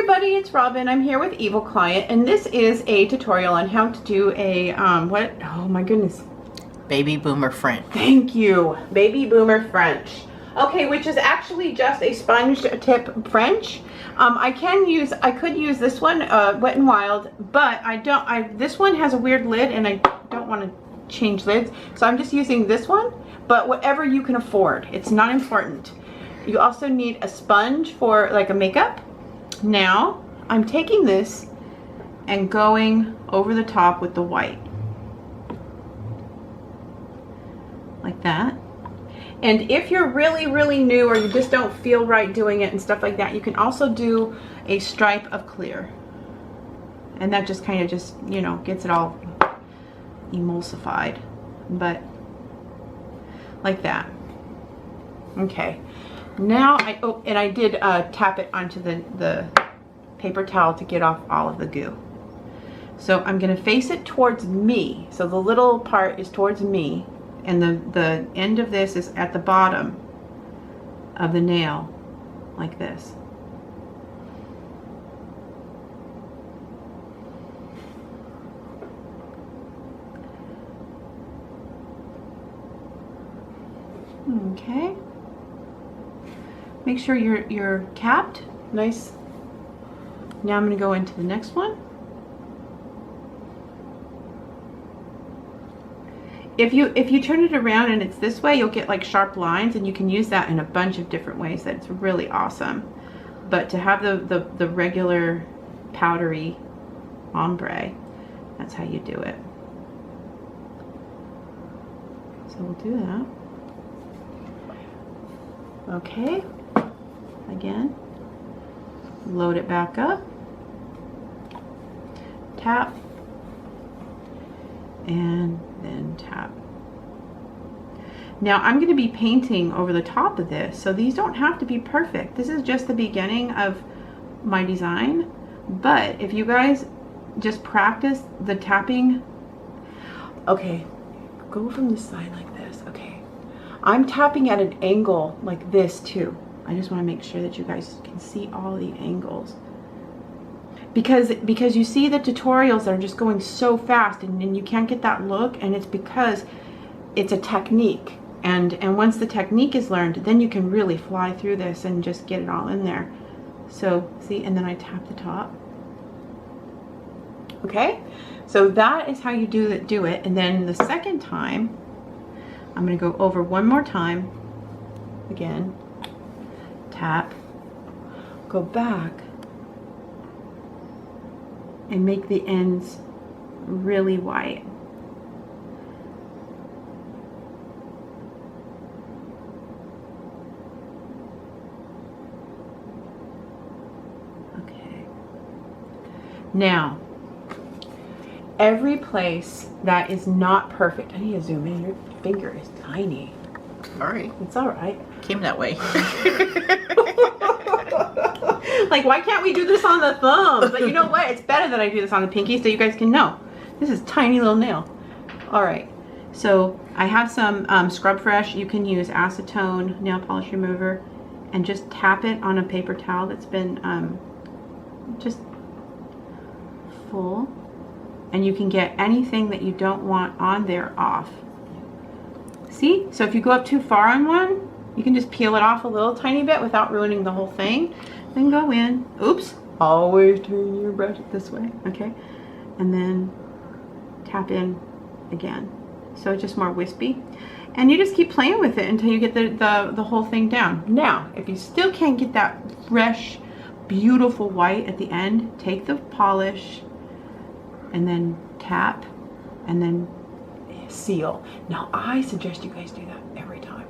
everybody, it's Robin. I'm here with Evil Client, and this is a tutorial on how to do a, what? Oh my goodness. Baby boomer French. Thank you. Baby boomer French. Okay, which is actually just a sponge tip French. I could use this one, Wet n Wild, but this one has a weird lid and I don't want to change lids. So I'm just using this one, but whatever you can afford. It's not important. You also need a sponge for like a makeup. Now, I'm taking this and going over the top with the white. Like that. And if you're really, really new or you just don't feel right doing it and stuff like that, you can also do a stripe of clear. And that just kind of you know, gets it all emulsified. But like that. Okay. Now I did tap it onto the paper towel to get off all of the goo. So I'm going to face it towards me. So the little part is towards me, and the end of this is at the bottom of the nail, like this. Okay. Make sure you're tapped. Nice. Now I'm going to go into the next one. If you turn it around and it's this way, you'll get like sharp lines, and you can use that in a bunch of different ways. That's really awesome. But to have the regular powdery ombre, that's how you do it. So we'll do that. Okay. Again, load it back up, tap, and then tap. Now I'm going to be painting over the top of this, so these don't have to be perfect. This is just the beginning of my design, but if you guys just practice the tapping. Okay, go from the side like this. Okay, I'm tapping at an angle like this too. I just want to make sure that you guys can see all the angles, because you see the tutorials that are just going so fast, and you can't get that look, and it's because it's a technique, and once the technique is learned, then you can really fly through this and just get it all in there. So see, and then I tap the top. Okay, so that is how you do it. And then the second time I'm going to go over one more time again. Tap, go back, and make the ends really white. Okay. Now, every place that is not perfect, I need to zoom in, your finger is tiny. Sorry. It's all right. Came that way. Like, why can't we do this on the thumb? But you know what? It's better that I do this on the pinky so you guys can know. This is tiny little nail. All right. So I have some Scrub Fresh. You can use acetone nail polish remover and just tap it on a paper towel that's been just full. And you can get anything that you don't want on there off. See? So if you go up too far on one, you can just peel it off a little tiny bit without ruining the whole thing. Then go in. Oops. Always turn your brush this way. Okay. And then tap in again. So it's just more wispy. And you just keep playing with it until you get the whole thing down. Now, if you still can't get that fresh, beautiful white at the end, take the polish and then tap and then seal. Now I suggest you guys do that every time.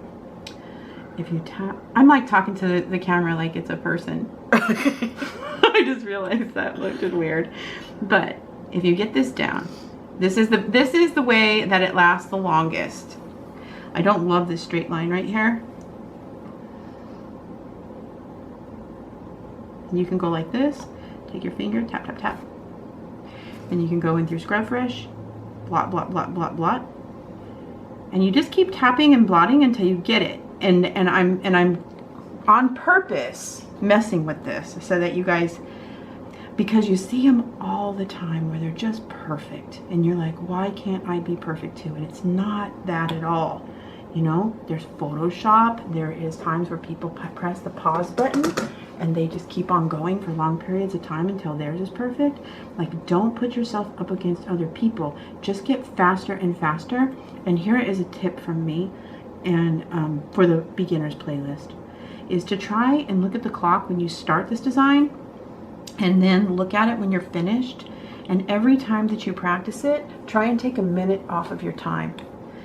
If you tap, I'm like talking to the camera like it's a person. I just realized that looked weird. But if you get this down, this is the way that it lasts the longest. I don't love this straight line right here. And you can go like this, take your finger, tap, tap, tap. And you can go in through Scrub Fresh, blot, blot, blot, blot, blot. And you just keep tapping and blotting until you get it. And I'm on purpose messing with this so that you guys because you see them all the time where they're just perfect. And you're like, why can't I be perfect too? And it's not that at all. You know, there's Photoshop. There is times where people press the pause button and they just keep on going for long periods of time until theirs is perfect. Like, don't put yourself up against other people. Just get faster and faster. And here is a tip from me, and for the beginners playlist, is to try and look at the clock when you start this design, and then look at it when you're finished. And every time that you practice it, try and take a minute off of your time.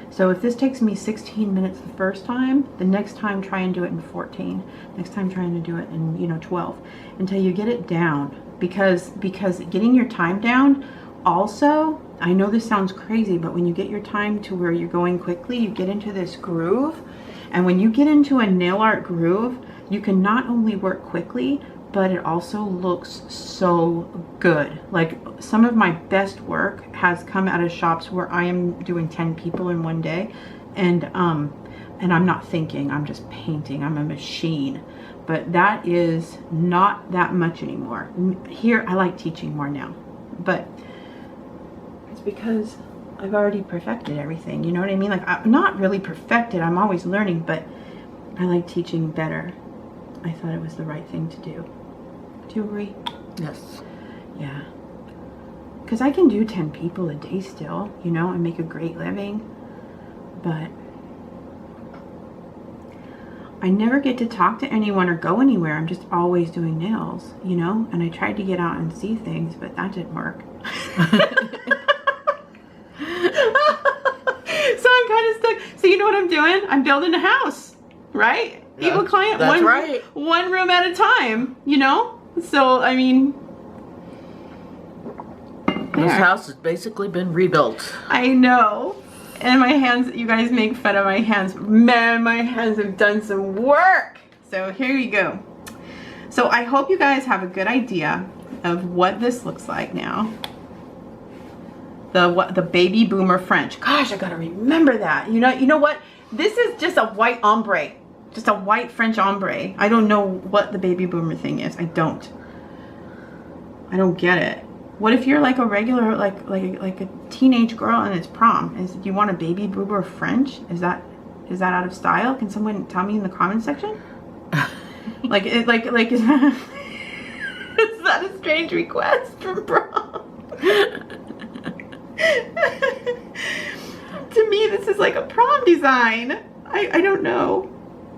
So if this takes me 16 minutes the first time, the next time try and do it in 14. Next time trying to do it in, you know, 12, until you get it down. Because getting your time down also, I know this sounds crazy, but when you get your time to where you're going quickly, you get into this groove. And when you get into a nail art groove, you can not only work quickly, but it also looks so good. Like, some of my best work has come out of shops where I am doing 10 people in one day, and I'm not thinking, I'm just painting, I'm a machine. But that is not that much anymore. Here, I like teaching more now, but it's because I've already perfected everything, you know what I mean? Like, I'm not really perfected, I'm always learning, but I like teaching better. I thought it was the right thing to do. Do you agree? Yes. Yeah. Because I can do 10 people a day still, you know, and make a great living. But I never get to talk to anyone or go anywhere. I'm just always doing nails, you know? And I tried to get out and see things, but that didn't work. So I'm kind of stuck. So you know what I'm doing? I'm building a house, right? Equal client, That's right. One room at a time, you know? So, I mean, this house has basically been rebuilt. I know. And my hands, you guys make fun of my hands. Man, my hands have done some work. So here you go. So I hope you guys have a good idea of what this looks like now. The baby boomer French. Gosh, I gotta remember that. You know what? This is just a white ombre. Just a white French ombre. I don't know what the baby boomer thing is. I don't get it. What if you're like a regular, like a teenage girl and it's prom? Do you want a baby boomer French? Is that out of style? Can someone tell me in the comment section? is that, is that a strange request from prom? To me, this is like a prom design. I don't know.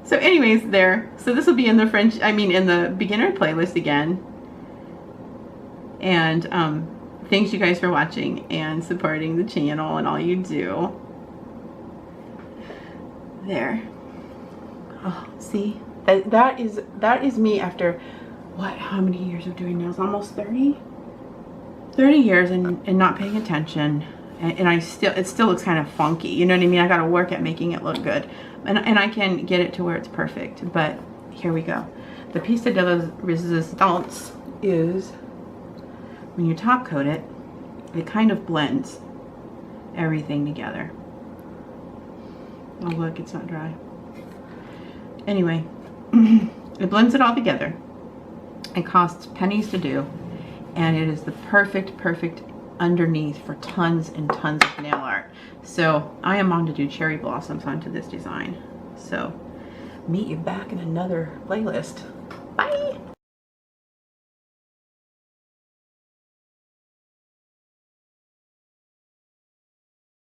So anyways, there. So this will be in the in the beginner playlist again. And thanks you guys for watching and supporting the channel and all you do. There. Oh, see? That is me after what? How many years of doing nails? Almost 30? 30 years and not paying attention. And it still looks kind of funky. You know what I mean? I gotta work at making it look good. And I can get it to where it's perfect. But here we go. The piece de resistance is when you top coat it, it kind of blends everything together. Oh look, it's not dry. Anyway, it blends it all together. It costs pennies to do. And it is the perfect underneath for tons and tons of nail art. So I am on to do cherry blossoms onto this design. So meet you back in another playlist.